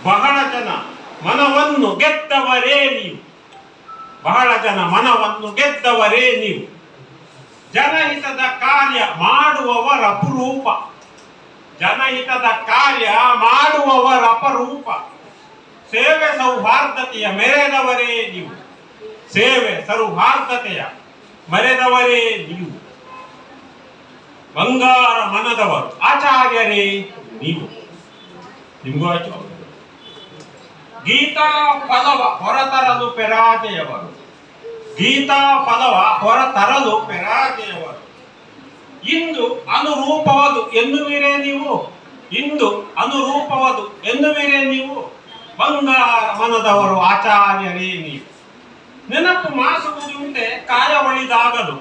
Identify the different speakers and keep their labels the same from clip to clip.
Speaker 1: ಬಹಳ ಜನ ಮನವನ್ನು ಗೆದ್ದವರೇ ನೀವು. ಬಹಳ ಜನ ಮನವನ್ನು ಗೆದ್ದವರೇ ನೀವು. ಜನಹಿತದ ಕಾರ್ಯ ಮಾಡುವವರ ಅಪರೂಪ. ಜನಹಿತದ ಕಾರ್ಯ ಮಾಡುವವರ ಅಪರೂಪ. ಸೇವೆ ಸೌಹಾರ್ದತೆಯ ಮೆರೆದವರೇ ನೀವು. ಸೇವೆ ಸೌಹಾರ್ದತೆಯ ಮೆರೆದವರೇ ನೀವು. ಬಂಗಾರ ಮನದವರು ಆಚಾರ್ಯರೇ ನೀವು. ನಿಮಗೂ ಆಯ್ತು. ಗೀತಾ ಫಲವ ಹೊರತರಲು ಪೆರಾಜೆಯವರು. ಗೀತಾ ಫಲವ ಹೊರತರಲು ಪೆರಾಜೆಯವರು. ಇಂದು ಅನುರೂಪವದು ಎನ್ನುವಿರೇ ನೀವು. ಇಂದು ಅನುರೂಪವದು ಎನ್ನುವಿರೇ ನೀವು. ಬಂಗಾರ ಮನದವರು ಆಚಾರ್ಯರೇ ನೀವು. ನೆನಪು ಮಾಸುವುದುಂಟೆ ಕಾಯ ಒಳಿದಾಗಲು.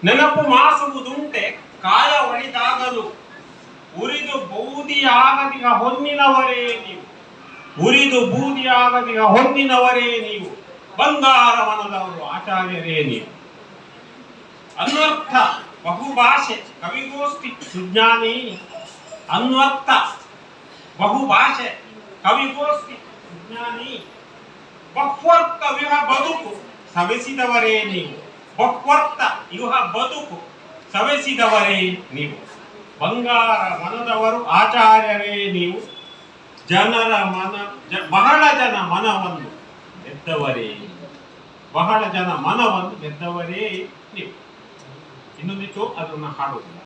Speaker 1: ನೆನಪು ಮಾಸುವುದುಂಟೆ ಕಾಯ ಒಳಿದಾಗಲು. ಉರಿದು ಬೂದಿಯಾಗದಿಗ ಹೊನ್ನಿನವರೇ ನೀವು. ಉರಿದು ಬೂದಿಯಾಗದಿಗ ಹೊನ್ನಿನವರೇ ನೀವು. ಬಂಗಾರ ಮನದವರು ಆಚಾರ್ಯರೇ ನೀವು. ಅನ್ವರ್ಥ ಬಹುಭಾಷೆ ಕವಿಗೋಷ್ಠಿ ಸುಜ್ಞಾನಿ. ಅನ್ವರ್ಥ ಬಹುಭಾಷೆ ಕವಿಗೋಷ್ಠಿ ಸುಜ್ಞಾನಿ. ಬಹ್ವರ್ಥ ವಿಹ ಬದುಕು ಸವೆಸಿದವರೇ ನೀವು. ಬಹ್ವರ್ಥ ಇಹ ಬದುಕು ಸವೆಸಿದವರೇ ನೀವು. ಬಂಗಾರ ಮನದವರು ಆಚಾರ್ಯರೇ ನೀವು. ಜನರ ಮನ ಬಹಳ ಜನ ಮನವನ್ನು ಗೆದ್ದವರೇ. ಬಹಳ ಜನ ಮನವನ್ನು ಗೆದ್ದವರೇ ನೀವು. ಇನ್ನೊಂದಿತ್ತು ಅದನ್ನು ಹಾಡುವುದಿಲ್ಲ.